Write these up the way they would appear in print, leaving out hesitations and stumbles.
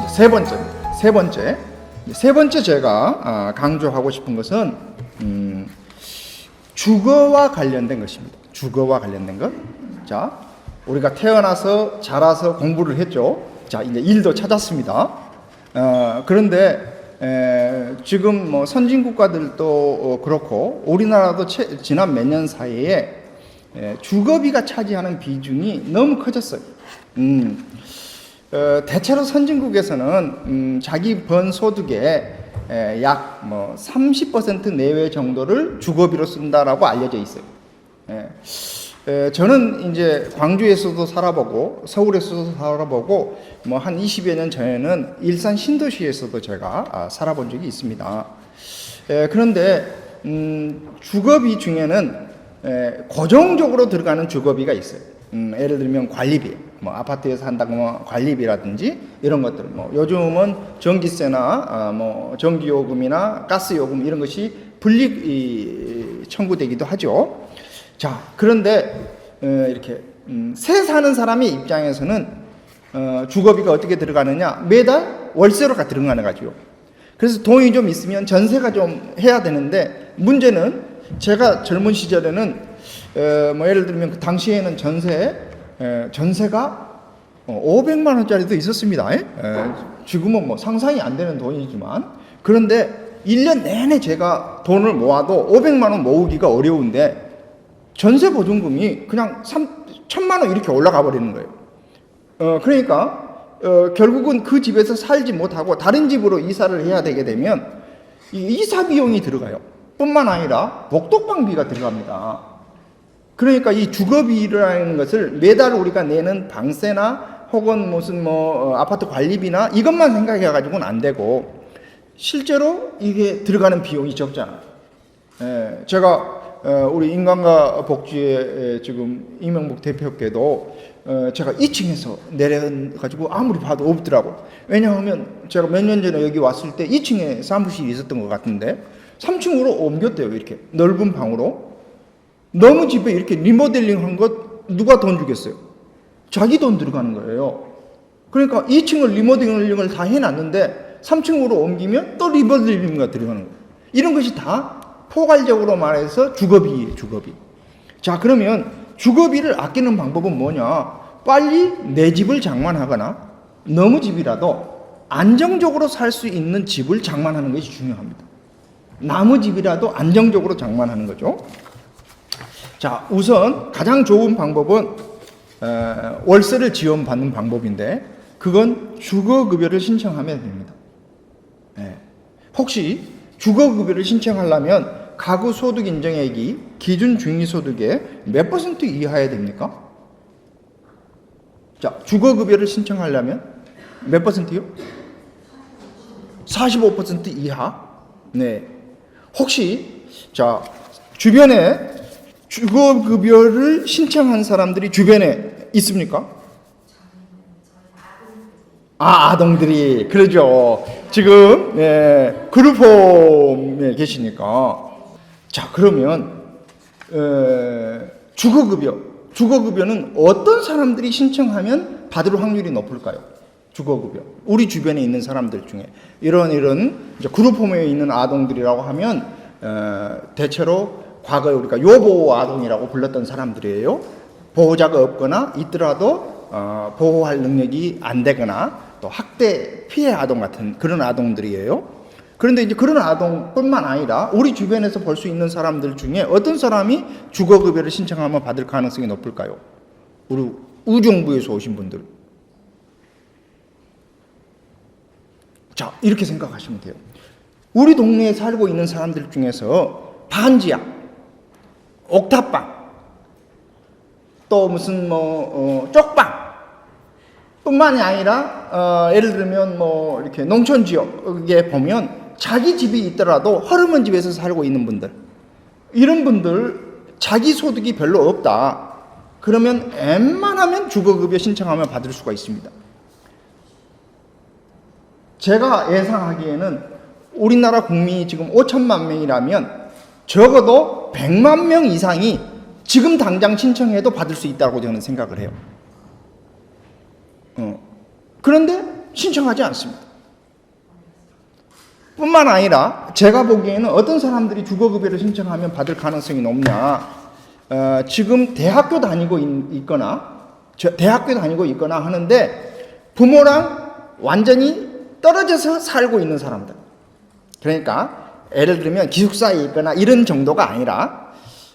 세 번째 제가 강조하고 싶은 것은 주거와 관련된 것입니다. 주거와 관련된 것. 자, 우리가 태어나서 자라서 공부를 했죠. 자, 이제 일도 찾았습니다. 그런데 지금 뭐 선진 국가들도 그렇고 우리나라도 지난 몇 년 사이에 주거비가 차지하는 비중이 너무 커졌어요. 대체로 선진국에서는 자기 번 소득의 약 30% 내외 정도를 주거비로 쓴다라고 알려져 있어요. 저는 이제 광주에서도 살아보고 서울에서도 살아보고 뭐 한 20여 년 전에는 일산 신도시에서도 제가 살아본 적이 있습니다. 그런데 주거비 중에는 고정적으로 들어가는 주거비가 있어요. 예를 들면 관리비, 뭐 아파트에서 한다고 관리비라든지 이런 것들, 뭐 요즘은 전기세나 뭐 전기요금이나 가스요금 이런 것이 분리 청구되기도 하죠. 자, 그런데 이렇게 새 사는 사람의 입장에서는 주거비가 어떻게 들어가느냐, 매달 월세로 들어가는 거죠. 그래서 돈이 좀 있으면 전세가 좀 해야 되는데, 문제는 제가 젊은 시절에는 뭐 예를 들면 그 당시에는 전세가 500만 원짜리도 있었습니다. 지금은 뭐 상상이 안 되는 돈이지만, 그런데 1년 내내 제가 돈을 모아도 500만 원 모으기가 어려운데 전세 보증금이 그냥 1,000만 원 이렇게 올라가 버리는 거예요. 그러니까 결국은 그 집에서 살지 못하고 다른 집으로 이사를 해야 되게 되면 이사 비용이 들어가요. 뿐만 아니라 복덕방비가 들어갑니다. 그러니까 이 주거비라는 것을 매달 우리가 내는 방세나 혹은 무슨 뭐 아파트 관리비나 이것만 생각해 가지고는 안 되고, 실제로 이게 들어가는 비용이 적잖아요. 제가 우리 인간과 복지의 지금 이명복 대표께도 제가 2층에서 내려가지고 아무리 봐도 없더라고. 왜냐하면 제가 몇 년 전에 여기 왔을 때 2층에 사무실이 있었던 것 같은데 3층으로 옮겼대요. 이렇게 넓은 방으로. 너무 집에 이렇게 리모델링 한 것 누가 돈 주겠어요? 자기 돈 들어가는 거예요. 그러니까 2층을 리모델링을 다 해놨는데 3층으로 옮기면 또 리모델링가 들어가는 거예요. 이런 것이 다 포괄적으로 말해서 주거비예요, 주거비. 자, 그러면 주거비를 아끼는 방법은 뭐냐? 빨리 내 집을 장만하거나 너무 집이라도 안정적으로 살 수 있는 집을 장만하는 것이 중요합니다. 나무 집이라도 안정적으로 장만하는 거죠. 자, 우선 가장 좋은 방법은 월세를 지원받는 방법인데, 그건 주거급여를 신청하면 됩니다. 혹시 주거급여를 신청하려면 가구 소득 인정액이 기준 중위소득의 몇 % 이하여야 됩니까? 자, 주거급여를 신청하려면 몇 %요? 45% 이하? 네. 혹시 자, 주변에 주거급여를 신청한 사람들이 주변에 있습니까? 아동들이 그러죠. 지금 그룹홈에 계시니까. 자, 그러면 주거급여는 어떤 사람들이 신청하면 받을 확률이 높을까요? 주거급여. 우리 주변에 있는 사람들 중에 이런 이제 그룹홈에 있는 아동들이라고 하면 대체로 과거에 우리가 요보 아동이라고 불렀던 사람들이에요. 보호자가 없거나 있더라도 보호할 능력이 안 되거나 또 학대 피해 아동 같은 그런 아동들이에요. 그런데 이제 그런 아동뿐만 아니라 우리 주변에서 볼 수 있는 사람들 중에 어떤 사람이 주거급여를 신청하면 받을 가능성이 높을까요? 우리 우정부에서 오신 분들. 자, 이렇게 생각하시면 돼요. 우리 동네에 살고 있는 사람들 중에서 반지하, 옥탑방, 또 무슨 쪽방 뿐만이 아니라 예를 들면 뭐 이렇게 농촌 지역에 보면 자기 집이 있더라도 허름한 집에서 살고 있는 분들, 이런 분들 자기 소득이 별로 없다. 그러면 웬만하면 주거급여 신청하면 받을 수가 있습니다. 제가 예상하기에는 우리나라 국민이 지금 5천만 명이라면 적어도 100만 명 이상이 지금 당장 신청해도 받을 수 있다고 저는 생각을 해요. 그런데 신청하지 않습니다. 뿐만 아니라 제가 보기에는 어떤 사람들이 주거급여를 신청하면 받을 가능성이 높냐, 지금 대학교 다니고 있거나 하는데 부모랑 완전히 떨어져서 살고 있는 사람들. 그러니까 예를 들면 기숙사에 있거나 이런 정도가 아니라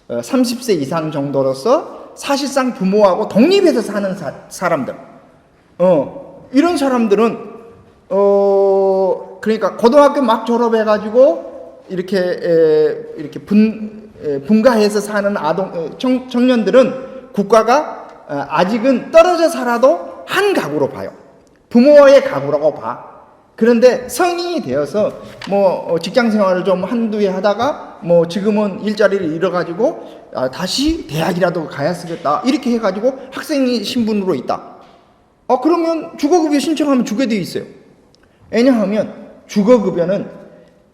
30세 이상 정도로서 사실상 부모하고 독립해서 사는 사람들. 이런 사람들은 그러니까 고등학교 막 졸업해가지고 이렇게 분가해서 사는 청년들은 국가가 아직은 떨어져 살아도 한 가구로 봐요. 부모의 가구라고 봐. 그런데 성인이 되어서 뭐 직장 생활을 좀 한두 해 하다가 뭐 지금은 일자리를 잃어가지고 다시 대학이라도 가야 쓰겠다 이렇게 해가지고 학생이 신분으로 있다. 그러면 주거급여 신청하면 주게 돼 있어요. 왜냐하면 주거급여는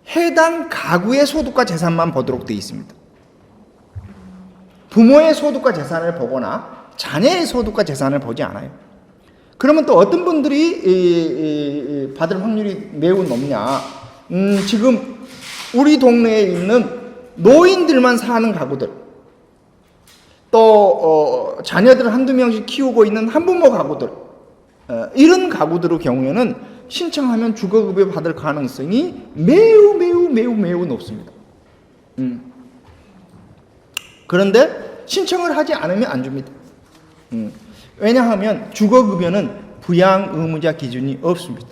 해당 가구의 소득과 재산만 보도록 되어 있습니다. 부모의 소득과 재산을 보거나 자녀의 소득과 재산을 보지 않아요. 그러면 또 어떤 분들이 받을 확률이 매우 높냐? 지금 우리 동네에 있는 노인들만 사는 가구들, 또 자녀들 한두 명씩 키우고 있는 한부모 가구들, 이런 가구들의 경우에는 신청하면 주거급여 받을 가능성이 매우 높습니다. 그런데 신청을 하지 않으면 안 줍니다. 왜냐하면 주거급여는 부양 의무자 기준이 없습니다.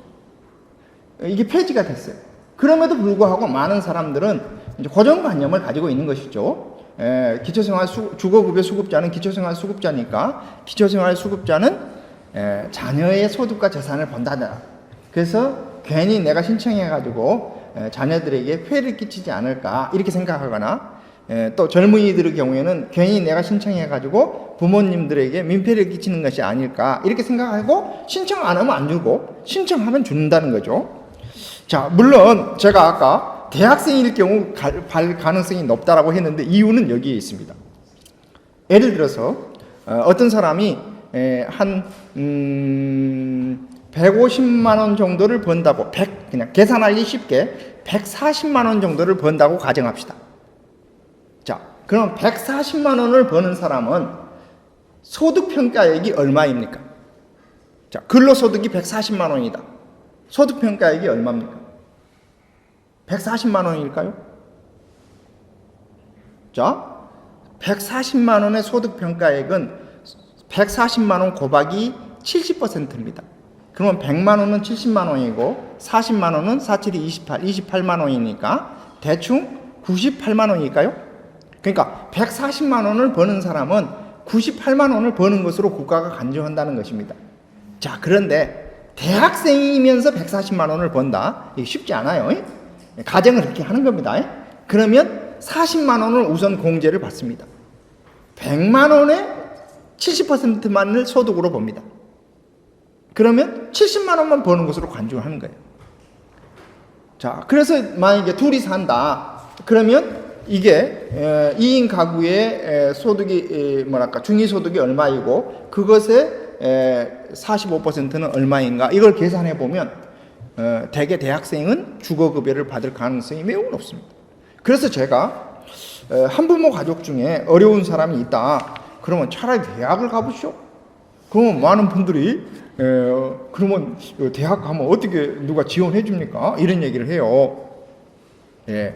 이게 폐지가 됐어요. 그럼에도 불구하고 많은 사람들은 이제 고정관념을 가지고 있는 것이죠. 주거급여 수급자는 기초생활 수급자니까 기초생활 수급자는 자녀의 소득과 재산을 본다더라. 그래서 괜히 내가 신청해가지고 자녀들에게 폐를 끼치지 않을까 이렇게 생각하거나, 또 젊은이들의 경우에는 괜히 내가 신청해가지고 부모님들에게 민폐를 끼치는 것이 아닐까 이렇게 생각하고 신청 안 하면 안 주고 신청하면 준다는 거죠. 자, 물론 제가 아까 대학생일 경우 갈 가능성이 높다라고 했는데 이유는 여기에 있습니다. 예를 들어서 어떤 사람이 한 150만 원 정도를 번다고 그냥 계산하기 쉽게 140만 원 정도를 번다고 가정합시다. 자, 그럼 140만 원을 버는 사람은 소득평가액이 얼마입니까? 자, 근로소득이 140만 원이다. 소득평가액이 얼마입니까? 140만 원일까요? 자, 140만 원의 소득평가액은 140만 원 곱하기 70%입니다. 그러면 100만 원은 70만 원이고 40만 원은 47이 28만 원이니까 대충 98만 원일까요? 그러니까 140만 원을 버는 사람은 98만 원을 버는 것으로 국가가 간주한다는 것입니다. 자, 그런데 대학생이면서 140만 원을 번다. 이게 쉽지 않아요. 가정을 그렇게 하는 겁니다. 그러면 40만 원을 우선 공제를 받습니다. 100만 원의 70%만을 소득으로 봅니다. 그러면 70만 원만 버는 것으로 간주하는 거예요. 자, 그래서 만약에 둘이 산다. 그러면 이게 2인 가구의 소득이 중위소득이 얼마이고 그것의 45%는 얼마인가 이걸 계산해 보면 대개 대학생은 주거급여를 받을 가능성이 매우 높습니다. 그래서 제가 한부모 가족 중에 어려운 사람이 있다. 그러면 차라리 대학을 가보시오. 그러면 많은 분들이 그러면 대학 가면 어떻게 누가 지원해 줍니까? 이런 얘기를 해요. 예.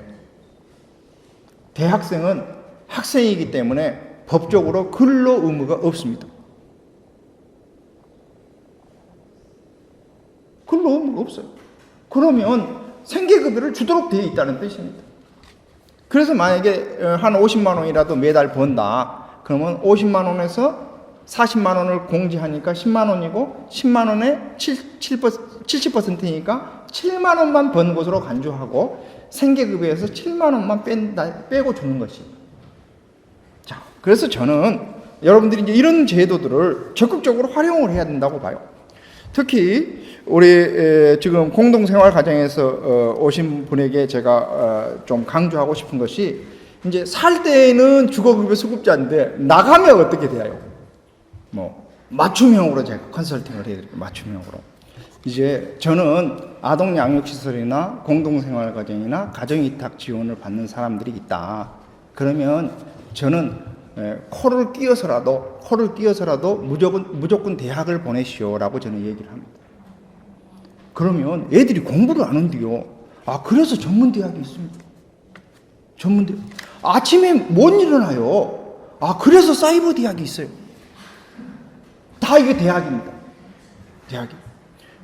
대학생은 학생이기 때문에 법적으로 근로 의무가 없습니다. 근로 의무가 없어요. 그러면 생계급여를 주도록 되어 있다는 뜻입니다. 그래서 만약에 한 50만 원이라도 매달 번다. 그러면 50만 원에서 40만 원을 공제하니까 10만 원이고 10만 원에 70%니까 7만 원만 번 것으로 간주하고 생계급여에서 7만 원만 빼고 주는 것입니다. 자, 그래서 저는 여러분들이 이제 이런 제도들을 적극적으로 활용을 해야 된다고 봐요. 특히 우리 지금 공동생활 가정에서 오신 분에게 제가 좀 강조하고 싶은 것이 이제 살 때는 주거급여 수급자인데 나가면 어떻게 돼요? 뭐 맞춤형으로 제가 컨설팅을 해드릴게요. 맞춤형으로. 이제 저는 아동 양육시설이나 공동생활가정이나 가정위탁 지원을 받는 사람들이 있다. 그러면 저는 코를 끼어서라도 무조건 대학을 보내시오라고 저는 얘기를 합니다. 그러면 애들이 공부를 안 한대요. 아, 그래서 전문대학이 있습니다. 전문대학. 아침에 못 일어나요. 아, 그래서 사이버 대학이 있어요. 다 이게 대학입니다. 대학이.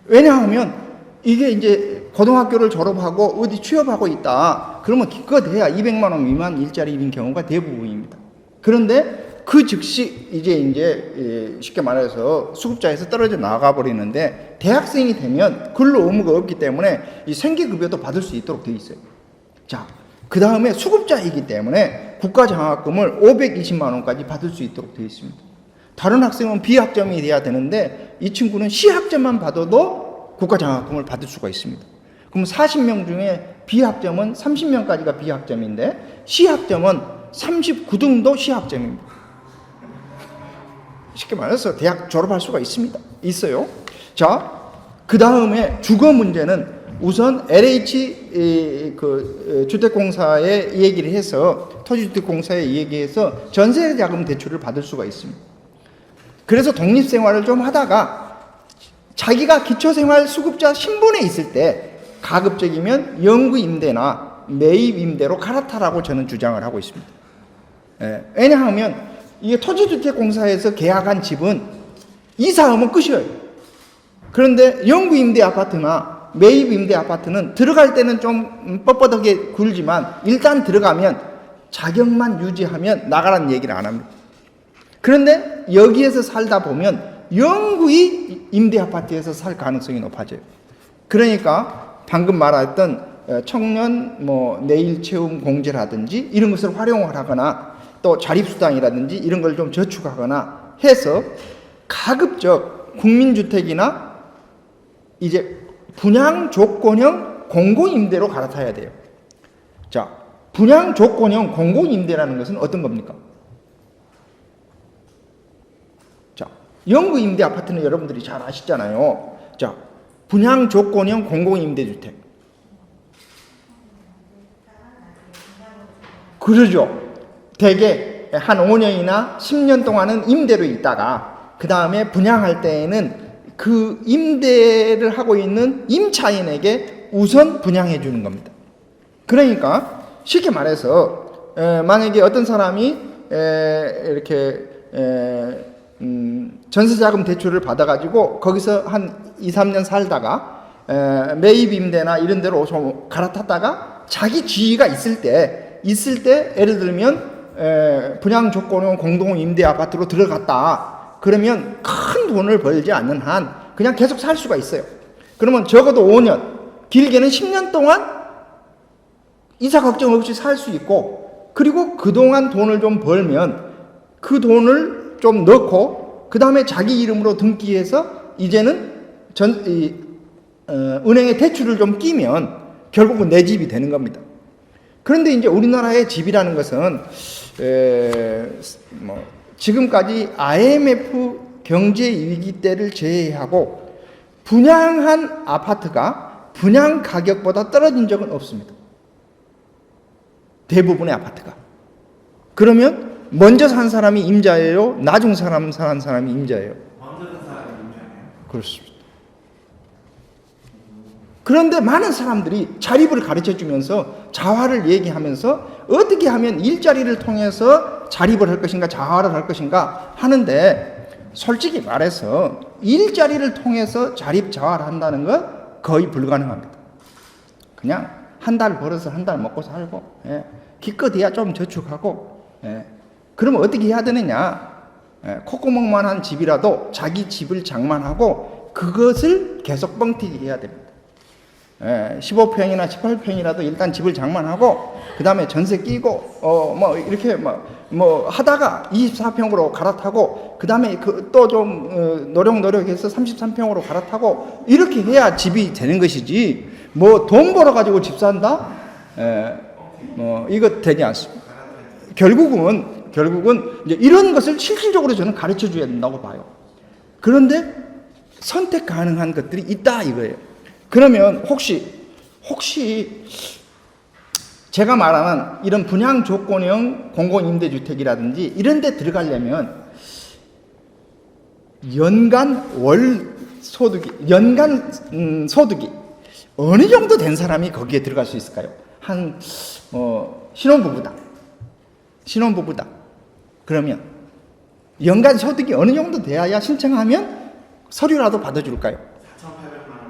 왜냐하면 이게 이제 고등학교를 졸업하고 어디 취업하고 있다. 그러면 기껏 해야 200만 원 미만 일자리인 경우가 대부분입니다. 그런데 그 즉시 이제 쉽게 말해서 수급자에서 떨어져 나가 버리는데 근로생이 되면 근로 의무가 없기 때문에 이 생계급여도 받을 수 있도록 되어 있어요. 자, 그 다음에 수급자이기 때문에 국가장학금을 520만 원까지 받을 수 있도록 되어 있습니다. 다른 학생은 B학점이 돼야 되는데 이 친구는 C학점만 받아도 국가장학금을 받을 수가 있습니다. 그럼 40명 중에 B학점은 30명까지가 B학점인데 C학점은 39등도 C학점입니다. 쉽게 말해서 대학 졸업할 수가 있어요. 자, 그 다음에 주거 문제는 우선 LH 주택공사에 얘기를 해서 토지주택공사에 얘기해서 전세자금 대출을 받을 수가 있습니다. 그래서 독립생활을 좀 하다가 자기가 기초생활 수급자 신분에 있을 때 가급적이면 영구임대나 매입임대로 갈아타라고 저는 주장을 하고 있습니다. 왜냐하면 이게 토지주택공사에서 계약한 집은 이사하면 끝이에요. 그런데 영구임대 아파트나 매입임대 아파트는 들어갈 때는 좀 뻣뻣하게 굴지만 일단 들어가면 자격만 유지하면 나가라는 얘기를 안 합니다. 그런데 여기에서 살다 보면 영구히 임대 아파트에서 살 가능성이 높아져요. 그러니까 방금 말했던 청년 내일 체험 공제라든지 이런 것을 활용을 하거나 또 자립수당이라든지 이런 걸 좀 저축하거나 해서 가급적 국민주택이나 이제 분양조건형 공공임대로 갈아타야 돼요. 자, 분양조건형 공공임대라는 것은 어떤 겁니까? 자, 영구임대 아파트는 여러분들이 잘 아시잖아요. 자, 분양조건형 공공임대주택. 그러죠. 대개 한 5년이나 10년 동안은 임대로 있다가 그 다음에 분양할 때에는 그 임대를 하고 있는 임차인에게 우선 분양해 주는 겁니다. 그러니까 쉽게 말해서 만약에 어떤 사람이 이렇게 전세자금 대출을 받아가지고 거기서 한 2, 3년 살다가 매입 임대나 이런 데로 좀 갈아탔다가 자기 지위가 있을 때 예를 들면 분양 조건은 공동 임대 아파트로 들어갔다. 그러면 큰 돈을 벌지 않는 한 그냥 계속 살 수가 있어요. 그러면 적어도 5년, 길게는 10년 동안 이사 걱정 없이 살 수 있고, 그리고 그동안 돈을 좀 벌면 그 돈을 좀 넣고 그 다음에 자기 이름으로 등기해서 이제는 은행에 대출을 좀 끼면 결국은 내 집이 되는 겁니다. 그런데 이제 우리나라의 집이라는 것은 지금까지 IMF 경제 위기 때를 제외하고 분양한 아파트가 분양 가격보다 떨어진 적은 없습니다. 대부분의 아파트가. 그러면 먼저 산 사람이 임자예요? 나중 산 사람이 임자예요? 먼저 산 사람이 임자예요. 그렇습니다. 그런데 많은 사람들이 자립을 가르쳐주면서 자활을 얘기하면서 어떻게 하면 일자리를 통해서 자립을 할 것인가 자활을 할 것인가 하는데, 솔직히 말해서 일자리를 통해서 자립 자활한다는 건 거의 불가능합니다. 그냥 한 달 벌어서 한 달 먹고 살고, 기껏해야 좀 저축하고, 그러면 어떻게 해야 되느냐? 콧구멍만 한 집이라도 자기 집을 장만하고 그것을 계속 뻥튀기 해야 됩니다. 15평이나 18평이라도 일단 집을 장만하고 그 다음에 전세 끼고 이렇게 하다가 24평으로 갈아타고 그 다음에 또 좀 노력해서 33평으로 갈아타고 이렇게 해야 집이 되는 것이지 돈 벌어 가지고 집 산다? 이거 되지 않습니다. 결국은 이제 이런 것을 실질적으로 저는 가르쳐 줘야 된다고 봐요. 그런데 선택 가능한 것들이 있다 이거예요. 그러면 혹시 제가 말하는 이런 분양 조건형 공공임대주택이라든지 이런 데 들어가려면 연간 소득이 어느 정도 된 사람이 거기에 들어갈 수 있을까요? 신혼부부다. 그러면 연간 소득이 어느 정도 돼야 신청하면 서류라도 받아줄까요?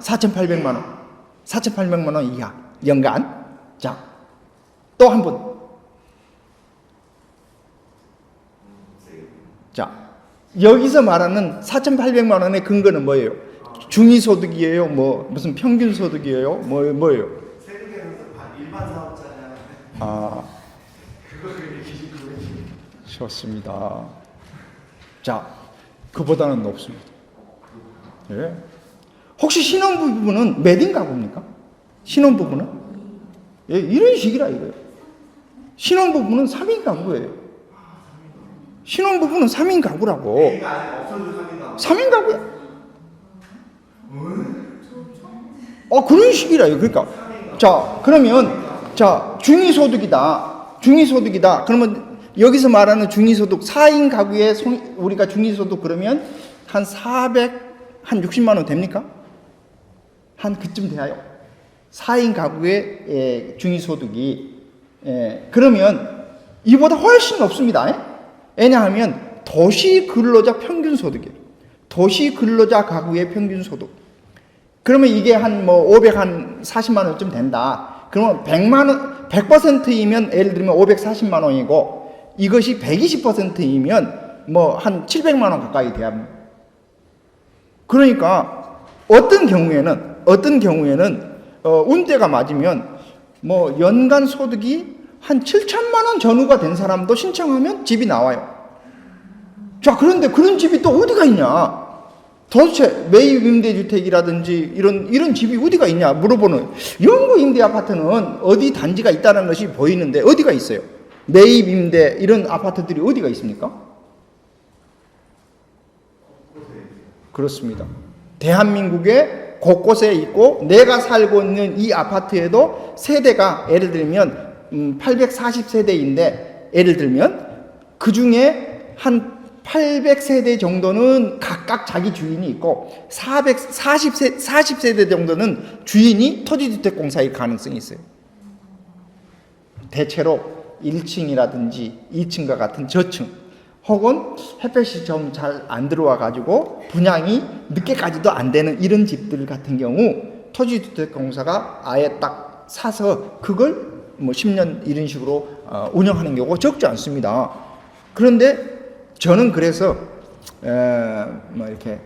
4,800만 원. 4,800만 원 이하 연간. 자, 또 한 번. 자, 여기서 말하는 4,800만 원의 근거는 뭐예요? 중위소득이에요? 무슨 평균소득이에요? 뭐예요? 세금에서 일반 사업자냐? 그거를 기준 그거지. 좋습니다. 자, 그보다는 높습니다. 예. 혹시 신혼부부는 몇인 가구입니까? 신혼부부는? 예, 이런 식이라 이거예요. 신혼부부는 3인 가구예요. 신혼부부는 3인 가구라고. 애가 아직 없어도 3인 가구야. 그런 식이라요. 그러니까. 자, 그러면, 중위소득이다. 그러면 여기서 말하는 중위소득, 4인 가구에 우리가 중위소득 그러면 한 60만 원 됩니까? 한 그쯤 돼요. 4인 가구의 중위소득이. 그러면 이보다 훨씬 높습니다. 왜냐하면 도시 근로자 평균 소득이에요. 도시 근로자 가구의 평균 소득. 그러면 이게 한 540만 원쯤 된다. 그러면 100%이면 예를 들면 540만 원이고 이것이 120%이면 한 700만 원 가까이 돼야 합니다. 그러니까 어떤 경우에는 운대가 맞으면 연간 소득이 한 7천만 원 전후가 된 사람도 신청하면 집이 나와요. 자, 그런데 그런 집이 또 어디가 있냐? 도대체 매입 임대주택이라든지 이런 집이 어디가 있냐 물어보는 영구 임대 아파트는 어디 단지가 있다는 것이 보이는데 어디가 있어요? 매입 임대 이런 아파트들이 어디가 있습니까? 그렇습니다. 대한민국에 곳곳에 있고 내가 살고 있는 이 아파트에도 세대가 예를 들면 840세대인데 예를 들면 그 중에 한 800세대 정도는 각각 자기 주인이 있고 40세대 정도는 주인이 토지주택공사일 가능성이 있어요. 대체로 1층이라든지 2층과 같은 저층 혹은 햇볕이 좀 잘 안 들어와 가지고 분양이 늦게까지도 안 되는 이런 집들 같은 경우 토지주택공사가 아예 딱 사서 그걸 10년 이런 식으로 운영하는 경우가 적지 않습니다. 그런데 저는 그래서 이렇게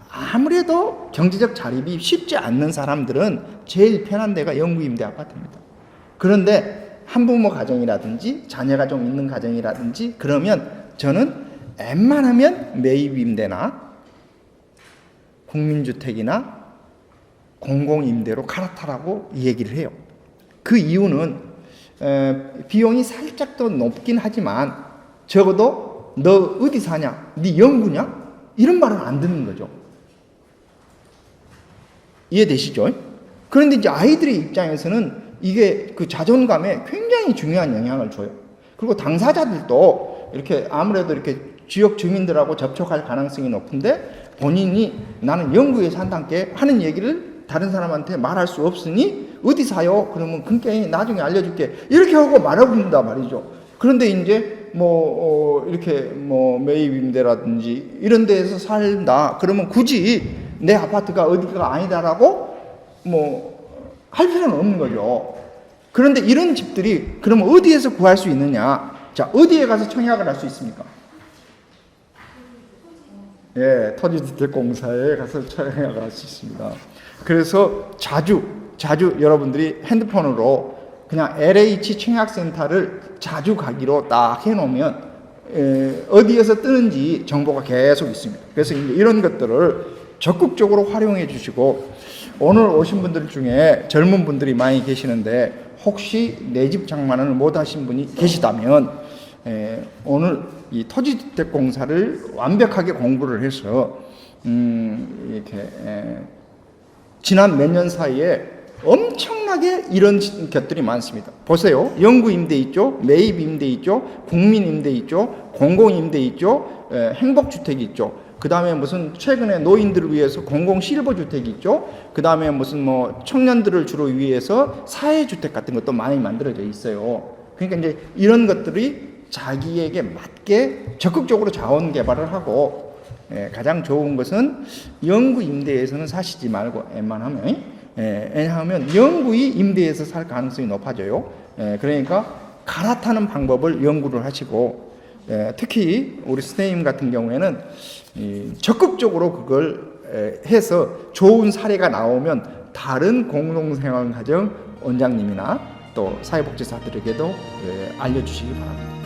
아무래도 경제적 자립이 쉽지 않는 사람들은 제일 편한 데가 영구임대 아파트입니다. 그런데 한부모 가정이라든지 자녀가 좀 있는 가정이라든지 그러면 저는 웬만하면 매입임대나 국민주택이나 공공임대로 갈아타라고 얘기를 해요. 그 이유는 비용이 살짝 더 높긴 하지만 적어도 너 어디 사냐? 네 영구냐? 이런 말은 안 듣는 거죠. 이해되시죠? 그런데 이제 아이들의 입장에서는 이게 그 자존감에 굉장히 중요한 영향을 줘요. 그리고 당사자들도 이렇게 아무래도 이렇게 지역 주민들하고 접촉할 가능성이 높은데 본인이 나는 영구에 산다께 하는 얘기를 다른 사람한테 말할 수 없으니 어디 사요? 그러면 그러니까 나중에 알려줄게. 이렇게 하고 말아버린단 말이죠. 그런데 이제 이렇게 매입 임대라든지 이런 데에서 살다 그러면 굳이 내 아파트가 어디가 아니다라고 할 필요는 없는 거죠. 그런데 이런 집들이 그러면 어디에서 구할 수 있느냐? 자, 어디에 가서 청약을 할 수 있습니까? 예, 토지주택공사에 가서 청약을 할 수 있습니다. 그래서 자주 여러분들이 핸드폰으로 그냥 LH 청약센터를 자주 가기로 딱 해놓으면 어디에서 뜨는지 정보가 계속 있습니다. 그래서 이제 이런 것들을 적극적으로 활용해 주시고 오늘 오신 분들 중에 젊은 분들이 많이 계시는데 혹시 내 집 장만을 못 하신 분이 계시다면 오늘 이 토지주택공사를 완벽하게 공부를 해서 이렇게 지난 몇 년 사이에 엄청나게 이런 것들이 많습니다. 보세요. 영구임대 있죠, 매입임대 있죠, 국민임대 있죠, 공공임대 있죠, 행복주택이 있죠. 그 다음에 무슨 최근에 노인들을 위해서 공공실버주택이 있죠. 그 다음에 무슨 뭐 청년들을 주로 위해서 사회주택 같은 것도 많이 만들어져 있어요. 그러니까 이제 이런 것들이 자기에게 맞게 적극적으로 자원 개발을 하고, 가장 좋은 것은 영구 임대에서는 사시지 말고 웬만하면, 왜냐하면 영구히 임대에서 살 가능성이 높아져요. 그러니까 갈아타는 방법을 연구를 하시고, 특히 우리 선생님 같은 경우에는 적극적으로 그걸 해서 좋은 사례가 나오면 다른 공동생활가정 원장님이나 또 사회복지사들에게도 알려주시기 바랍니다.